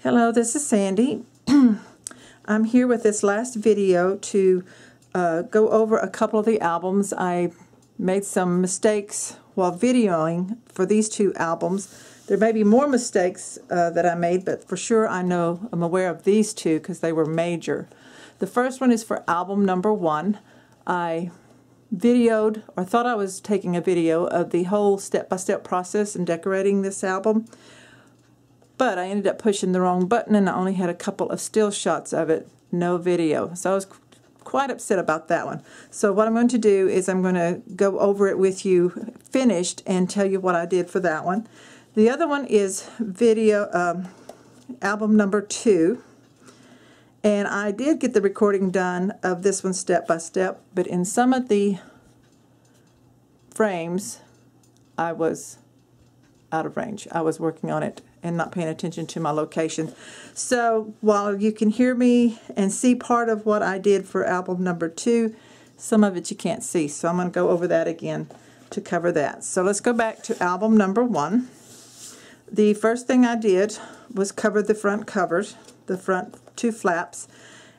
Hello, this is Sandy. I'm here with this last video to go over a couple of the albums. I made some mistakes while videoing for these two albums. There may be more mistakes that I made, but for sure I'm aware of these two because they were major. The first one is for album number 1. I videoed, or thought I was taking a video of the whole step-by-step process in decorating this album, but I ended up pushing the wrong button and I only had a couple of still shots of it, no video. So I was quite upset about that one. So what I'm going to do is I'm going to go over it with you finished and tell you what I did for that one. The other one is album number 2. And I did get the recording done of this one step by step, but in some of the frames I was out of range. I was working on it and not paying attention to my location. So while you can hear me and see part of what I did for album number 2, some of it you can't see. So I'm going to go over that again to cover that. So let's go back to album number 1. The first thing I did was cover the front covers, the front 2 flaps,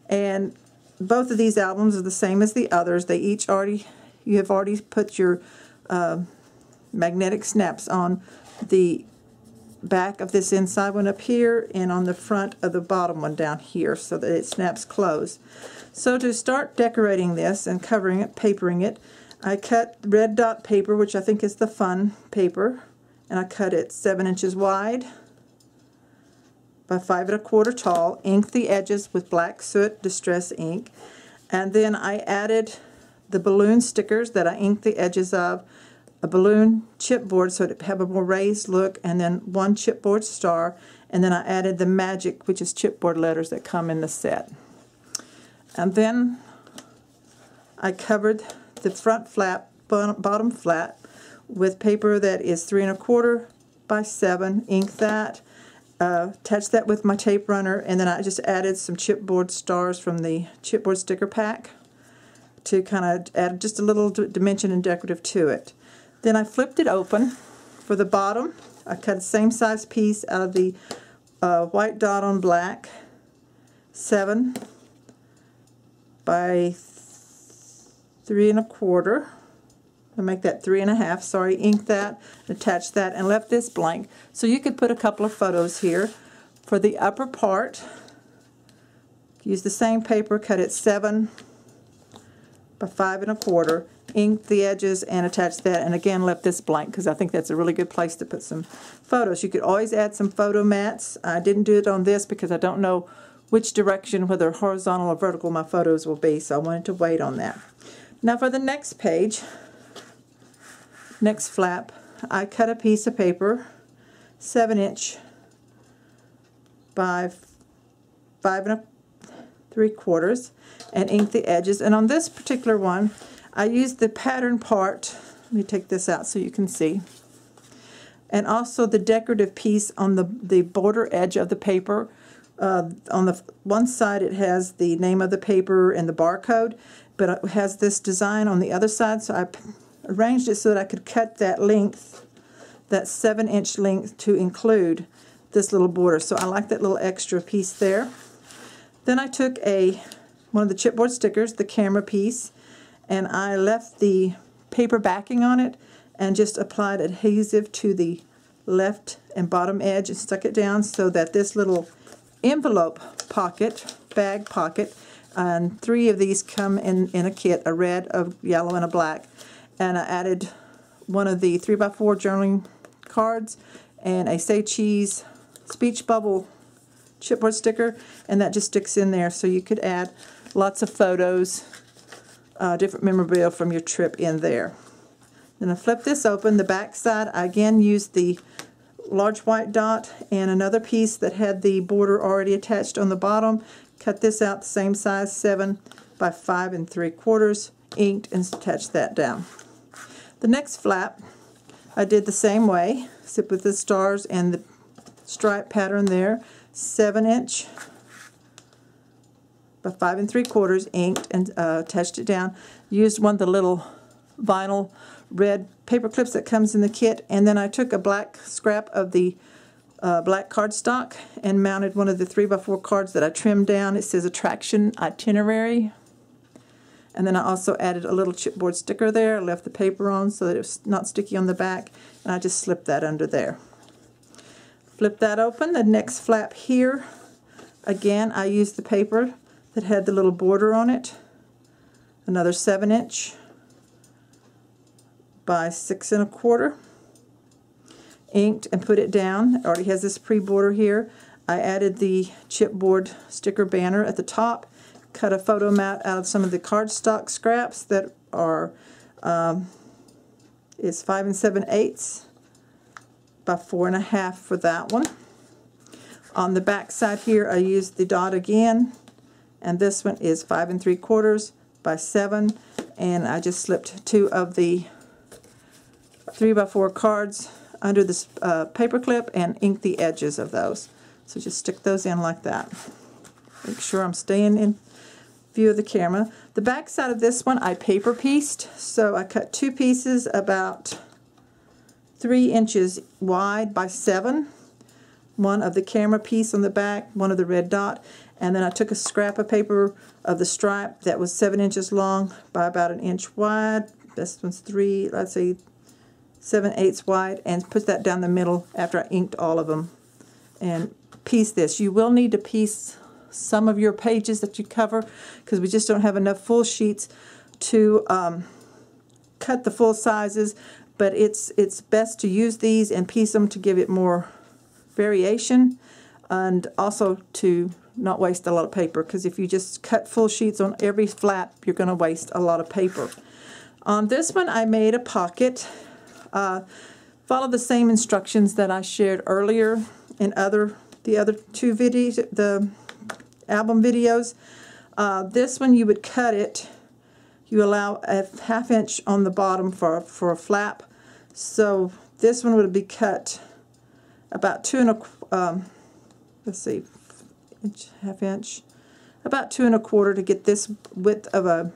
and both of these albums are the same as the others. They each you have already put your magnetic snaps on the back of this inside one up here and on the front of the bottom one down here so that it snaps closed. So to start decorating this and covering it, papering it, I cut red dot paper, which I think is the fun paper, and I cut it 7 inches wide by 5 1/4 tall, inked the edges with black soot distress ink, and then I added the balloon stickers that I inked the edges of, a balloon chipboard so it have a more raised look, and then 1 chipboard star, and then I added the magic, which is chipboard letters that come in the set. And then I covered the front flap, bottom flap, with paper that is 3 1/4 by 7, inked that, attached that with my tape runner, and then I just added some chipboard stars from the chipboard sticker pack to kind of add just a little dimension and decorative to it. Then I flipped it open. For the bottom, I cut the same size piece out of the white dot on black, 7 by 3 1/4. I make that 3 1/2, sorry, ink that, attach that, and left this blank. So you could put a couple of photos here. For the upper part, use the same paper, cut it 7 by 5 1/4, ink the edges and attach that, and again left this blank because I think that's a really good place to put some photos. You could always add some photo mats. I didn't do it on this because I don't know which direction, whether horizontal or vertical, my photos will be, so I wanted to wait on that. Now for the next page, next flap, I cut a piece of paper 7 inch by 5 3/4 and ink the edges. And on this particular one, I used the pattern part. Let me take this out so you can see. And also the decorative piece on the border edge of the paper. On the one side it has the name of the paper and the barcode, but it has this design on the other side, so I arranged it so that I could cut that length, that 7 inch length, to include this little border. So I like that little extra piece there. Then I took one of the chipboard stickers, the camera piece, and I left the paper backing on it and just applied adhesive to the left and bottom edge and stuck it down so that this little envelope pocket, bag pocket, and 3 of these come in a kit, a red, a yellow, and a black. And I added one of the 3x4 journaling cards and a Say Cheese speech bubble chipboard sticker, and that just sticks in there, so you could add lots of photos, different memorabilia from your trip in there. Then I flip this open. The back side, I again used the large white dot and another piece that had the border already attached on the bottom. Cut this out the same size, 7 by 5 3/4, inked, and attached that down. The next flap I did the same way, except with the stars and the stripe pattern there, 7 inch by 5 3/4, inked, and attached it down. Used one of the little vinyl red paper clips that comes in the kit, and then I took a black scrap of the black cardstock and mounted one of the 3x4 cards that I trimmed down. It says Attraction Itinerary. And then I also added a little chipboard sticker there. I left the paper on so that it was not sticky on the back, and I just slipped that under there. Flip that open. The next flap here, again, I used the paper that had the little border on it. Another 7" by 6 1/4. Inked and put it down. It already has this pre-border here. I added the chipboard sticker banner at the top. Cut a photo mat out of some of the cardstock scraps that are is 5 7/8 by 4 1/2 for that one. On the back side here, I used the dot again, and this one is 5 3/4 by 7, and I just slipped 2 of the 3x4 cards under this paper clip and inked the edges of those. So just stick those in like that. Make sure I'm staying in view of the camera. The back side of this one I paper pieced, so I cut 2 pieces about 3 inches wide by 7. One of the camera piece on the back, one of the red dot, and then I took a scrap of paper of the stripe that was 7 inches long by about 1 inch wide. This one's 3, let's say 7/8 wide, and put that down the middle after I inked all of them. And piece this. You will need to piece some of your pages that you cover because we just don't have enough full sheets to cut the full sizes, but it's best to use these and piece them to give it more variation, and also to not waste a lot of paper, because if you just cut full sheets on every flap, you're going to waste a lot of paper. On this one I made a pocket. Follow the same instructions that I shared earlier in the other 2 videos, the album videos. This one you would cut it. You allow a 1/2 inch on the bottom for a flap. So this one would be cut about 2 let's see, 1/2 inch, about 2 1/4 to get this width of a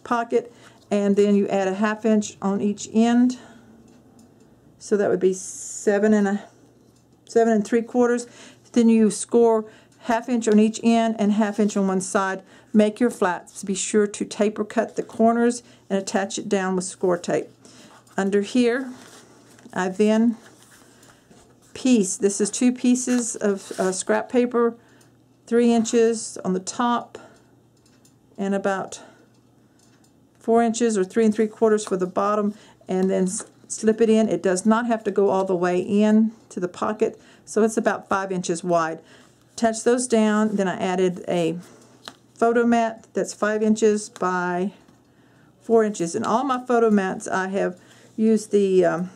pocket, and then you add a 1/2 inch on each end. So that would be 7 3/4. Then you score 1/2 inch on each end and 1/2 inch on one side. Make your flaps. Be sure to taper cut the corners and attach it down with score tape. Under here, I then piece. This is 2 pieces of scrap paper, 3 inches on the top, and about 4 inches or 3 3/4 for the bottom, and then slip it in. It does not have to go all the way in to the pocket, so it's about 5 inches wide. Attach those down. Then I added a photo mat that's 5 inches by 4 inches. And all my photo mats, I have used the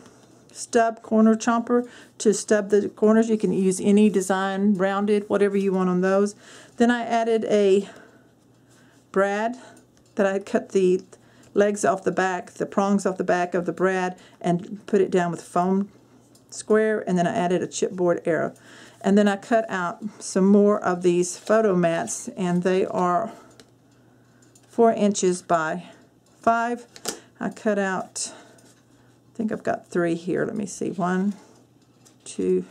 stub corner chomper to stub the corners. You can use any design, rounded, whatever you want on those. Then I added a brad that I had cut the legs off the back, the prongs off the back of the brad, and put it down with foam square, and then I added a chipboard arrow. And then I cut out some more of these photo mats, and they are 4 inches by 5. I cut out, I think I've got 3 here. Let me see, 1, 2,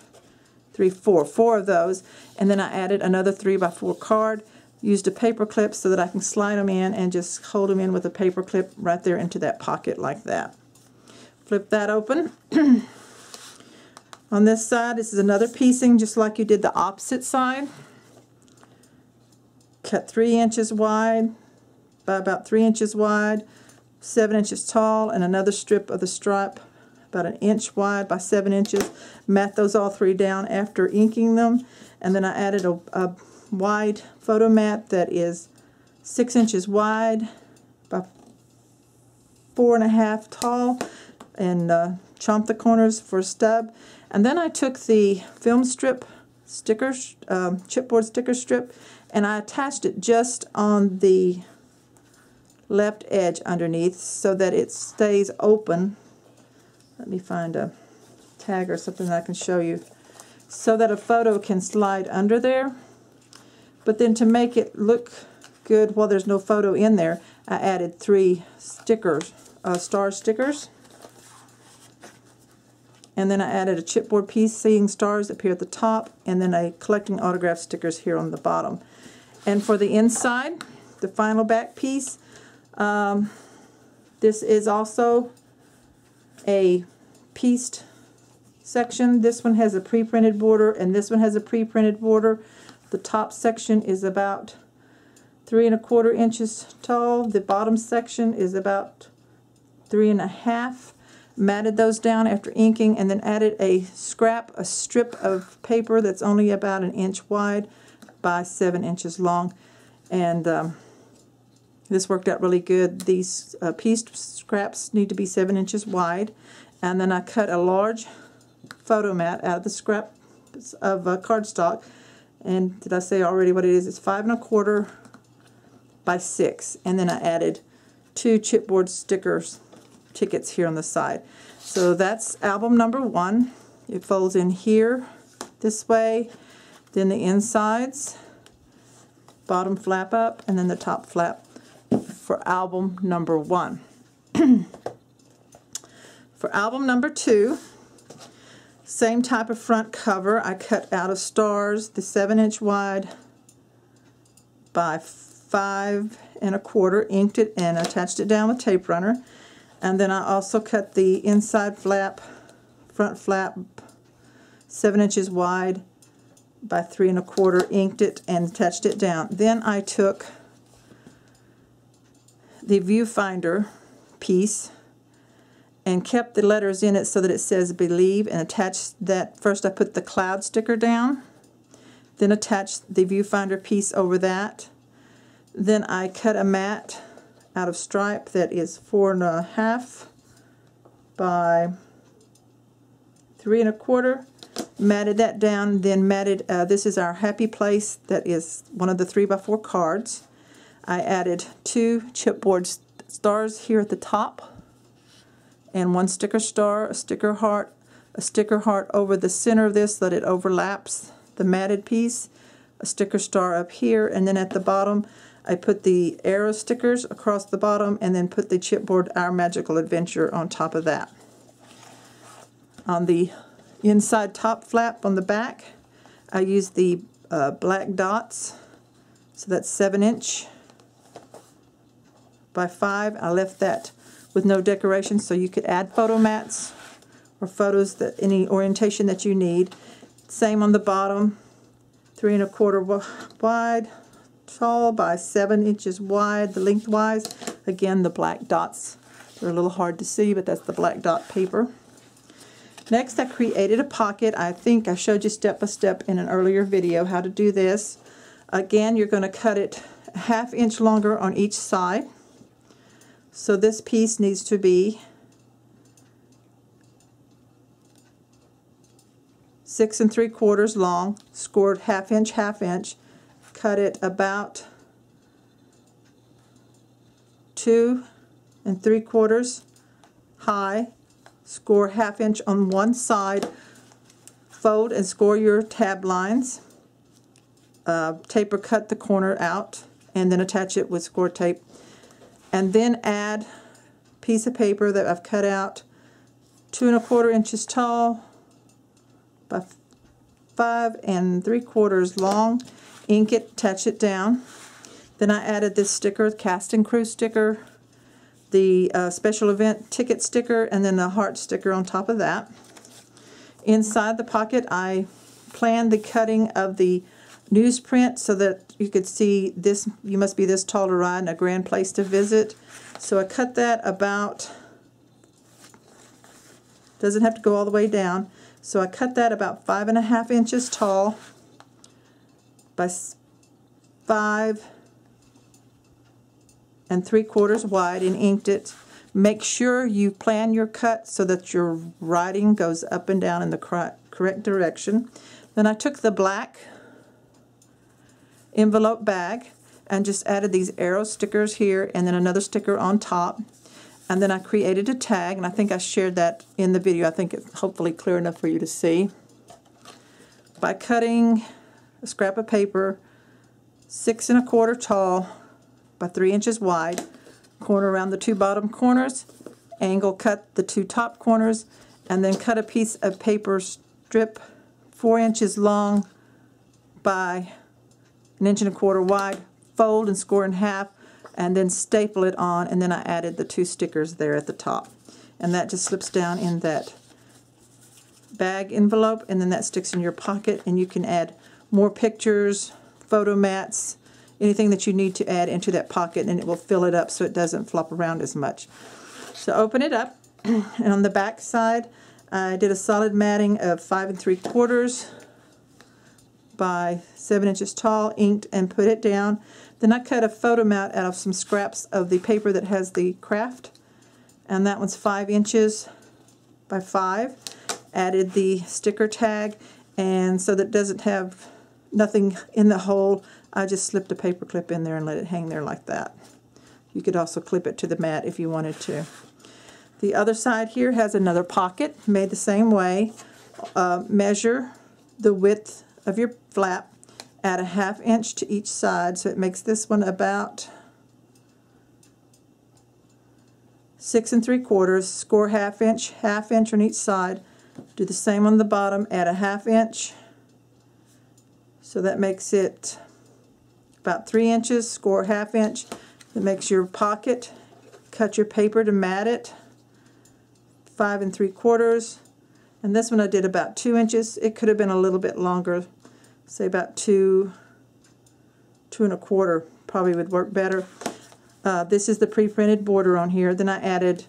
3, 4. 4 of those, and then I added another 3x4 card. Used a paper clip so that I can slide them in and just hold them in with a paper clip right there into that pocket like that. Flip that open. On this side, this is another piecing just like you did the opposite side. Cut 3 inches wide by about 3 inches wide, 7 inches tall, and another strip of the stripe about 1 inch wide by 7 inches. Mat those all 3 down after inking them, and then I added a wide photo mat that is 6 inches wide by 4 1/2 tall, and chomped the corners for a stub. And then I took the film strip sticker, chipboard sticker strip, and I attached it just on the left edge underneath so that it stays open. Let me find a tag or something that I can show you, so that a photo can slide under there. But then to make it look good while there's no photo in there, I added 3 stickers, star stickers. And then I added a chipboard piece, Seeing Stars, up here at the top, and then a Collecting Autograph stickers here on the bottom. And for the inside, the final back piece, this is also a pieced section. This one has a pre-printed border, and this one has a pre-printed border. The top section is about 3 1/4 inches tall. The bottom section is about 3 1/2. Matted those down after inking, and then added a strip of paper that's only about 1 inch wide by 7 inches long. And this worked out really good. These pieced scraps need to be 7 inches wide. And then I cut a large photo mat out of the scrap of cardstock. And did I say already what it is? It's 5 1/4 by 6. And then I added 2 chipboard tickets here on the side. So that's album number 1. It folds in here this way, then the insides, bottom flap up, and then the top flap for album number 1. For album number 2, same type of front cover. I cut out of stars, the 7 inch wide by 5 1/4, inked it and attached it down with tape runner. And then I also cut the inside flap, front flap, 7 inches wide by 3 1/4, inked it and attached it down. Then I took the viewfinder piece and kept the letters in it so that it says Believe, and attached that. First I put the cloud sticker down, then attached the viewfinder piece over that. Then I cut a mat out of stripe that is 4 1/2 by 3 1/4. Matted that down, then matted, this is our Happy Place, that is one of the 3x4 cards. I added 2 chipboard stars here at the top, and 1 sticker star, a sticker heart over the center of this so that it overlaps the matted piece, a sticker star up here, and then at the bottom I put the arrow stickers across the bottom, and then put the chipboard Our Magical Adventure on top of that. On the inside top flap on the back, I used the black dots, so that's 7 inch by 5. I left that with no decoration, so you could add photo mats or photos, that any orientation that you need. Same on the bottom, 3 1/4 wide, tall by 7 inches wide, the lengthwise. Again, the black dots, they're a little hard to see, but that's the black dot paper. Next, I created a pocket. I think I showed you step by step in an earlier video how to do this. Again, you're going to cut it 1/2 inch longer on each side. So this piece needs to be 6 3/4 long, scored 1/2 inch. Cut it about 2 3/4 high, score 1/2 inch on one side, fold and score your tab lines, taper cut the corner out, and then attach it with score tape, and then add a piece of paper that I've cut out 2 1/4 inches tall by 5 3/4 long. Ink it, attach it down. Then I added this sticker, Cast and Crew sticker, the special event ticket sticker, and then the heart sticker on top of that. Inside the pocket, I planned the cutting of the newsprint so that you could see this. You must be this tall to ride and a grand place to visit. So I cut that about, doesn't have to go all the way down. So I cut that about 5 1/2 inches tall by 5 3/4 wide, and inked it. Make sure you plan your cut so that your writing goes up and down in the correct direction. Then I took the black envelope bag and just added these arrow stickers here, and then another sticker on top. And then I created a tag, and I think I shared that in the video. I think it's hopefully clear enough for you to see. By cutting a scrap of paper 6 1/4 tall by 3 inches wide, corner around the 2 bottom corners, angle cut the 2 top corners, and then cut a piece of paper strip 4 inches long by 1 1/4 inches wide, fold and score in half, and then staple it on, and then I added the 2 stickers there at the top. And that just slips down in that bag envelope, and then that sticks in your pocket, and you can add more pictures, photo mats, anything that you need to add into that pocket, and it will fill it up so it doesn't flop around as much. So open it up, and on the back side I did a solid matting of 5 3/4 by 7 inches tall, inked, and put it down. Then I cut a photo mat out of some scraps of the paper that has the craft, and that one's 5 inches by 5. Added the sticker tag, and so that it doesn't have nothing in the hole, I just slipped a paper clip in there and let it hang there like that. You could also clip it to the mat if you wanted to. The other side here has another pocket made the same way. Measure the width of your flap, add a 1/2 inch to each side, so it makes this one about 6 3/4. Score 1/2 inch on each side. Do the same on the bottom, add a 1/2 inch, so that makes it about 3 inches. Score 1/2 inch. That makes your pocket. Cut your paper to mat it, 5 3/4, and this one I did about 2 inches. It could have been a little bit longer, say about 2 1/4 probably would work better. This is the pre-printed border on here. Then I added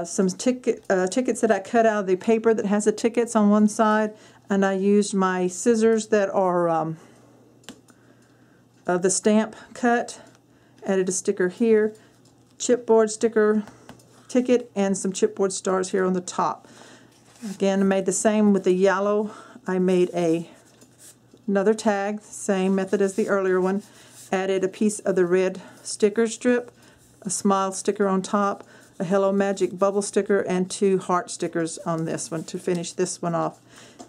some tickets that I cut out of the paper that has the tickets on one side, and I used my scissors that are the stamp cut. Added a sticker here, chipboard sticker ticket, and some chipboard stars here on the top. Again, I made the same with the yellow. I made another tag, same method as the earlier one. Added a piece of the red sticker strip, a smile sticker on top, a Hello Magic bubble sticker, and 2 heart stickers on this one to finish this one off.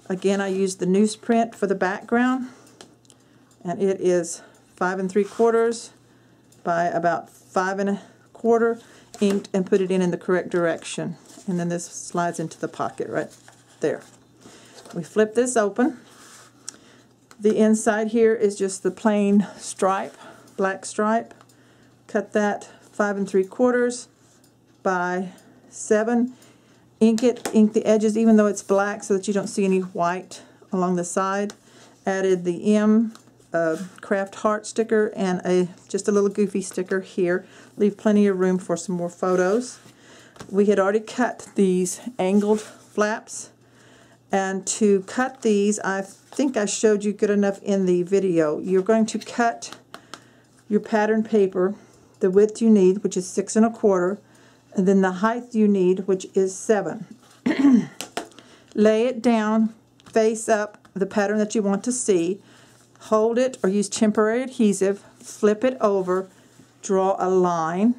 Again, I used the newsprint for the background, and it is 5 3/4 by about 5 1/4, inked, and put it in the correct direction. And then this slides into the pocket right there. We flip this open. The inside here is just the plain stripe, black stripe. Cut that 5 3/4 by 7. Ink it, ink the edges even though it's black so that you don't see any white along the side. Added the M craft heart sticker and just a little goofy sticker here. Leave plenty of room for some more photos. We had already cut these angled flaps, and to cut these, I think I showed you good enough in the video. You're going to cut your pattern paper the width you need, which is 6 1/4, and then the height you need, which is 7. Lay it down face up the pattern that you want to see. Hold it or use temporary adhesive, flip it over, draw a line,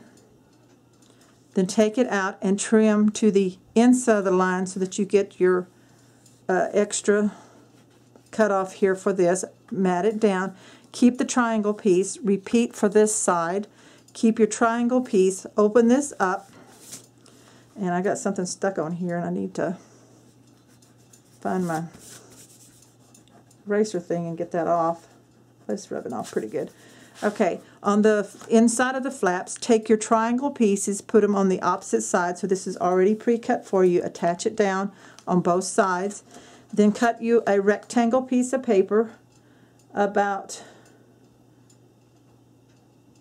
then take it out and trim to the inside of the line so that you get your extra cut off here for this. Mat it down. Keep the triangle piece. Repeat for this side. Keep your triangle piece. Open this up. And I got something stuck on here and I need to find my eraser thing and get that off. It's rubbing off pretty good. Okay, on the inside of the flaps, take your triangle pieces, put them on the opposite side. So this is already pre-cut for you. Attach it down on both sides. Then cut you a rectangle piece of paper about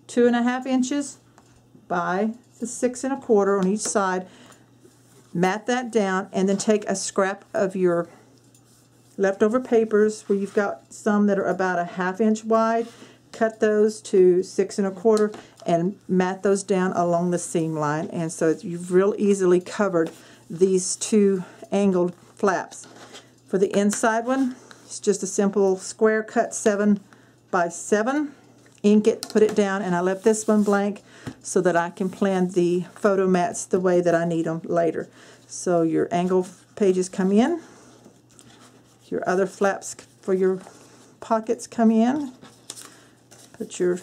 2 1/2 inches by the 6 1/4 on each side. Mat that down, and then take a scrap of your leftover papers where you've got some that are about a 1/2 inch wide. Cut those to 6 1/4 and mat those down along the seam line, and so you've real easily covered these 2 angled flaps. For the inside one, it's just a simple square cut 7 by 7. Ink it, put it down, and I left this one blank so that I can plan the photo mats the way that I need them later. So your angle pages come in, your other flaps for your pockets come in. Put your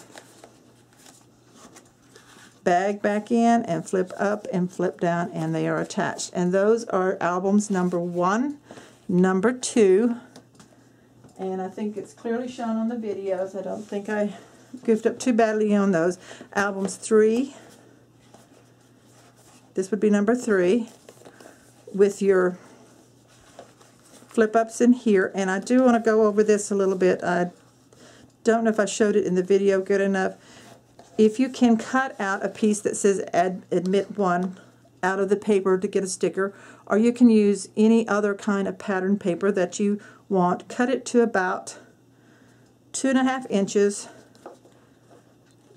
bag back in and flip up and flip down, and they are attached. And those are albums number 1, number 2, and I think it's clearly shown on the videos. I don't think I goofed up too badly on those. Albums 3, this would be number 3, with your flip ups in here. And I do want to go over this a little bit. I don't know if I showed it in the video good enough. If you can cut out a piece that says Admit 1 out of the paper to get a sticker, or you can use any other kind of pattern paper that you want, cut it to about 2.5 inches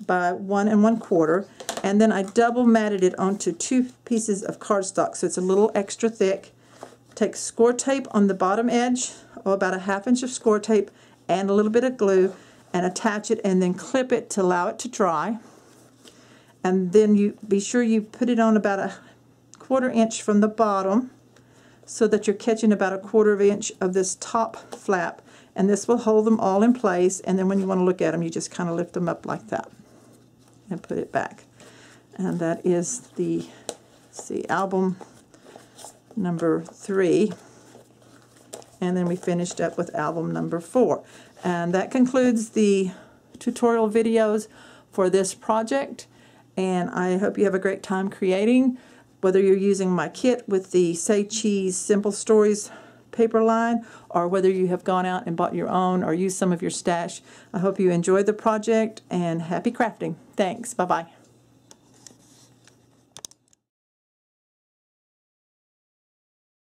by 1 1/4, and then I double matted it onto 2 pieces of cardstock, so it's a little extra thick. Take score tape on the bottom edge, or about 1/2 inch of score tape, and a little bit of glue, and attach it, and then clip it to allow it to dry. And then you be sure you put it on about 1/4 inch from the bottom, so that you're catching about 1/4 inch of this top flap, and this will hold them all in place. And then when you want to look at them, you just kind of lift them up like that and put it back. And that is the, see, album number 3, and then we finished up with album number 4. And that concludes the tutorial videos for this project, and I hope you have a great time creating, whether you're using my kit with the Say Cheese Simple Stories paper line, or whether you have gone out and bought your own or used some of your stash. I hope you enjoyed the project, and happy crafting. Thanks. Bye-bye.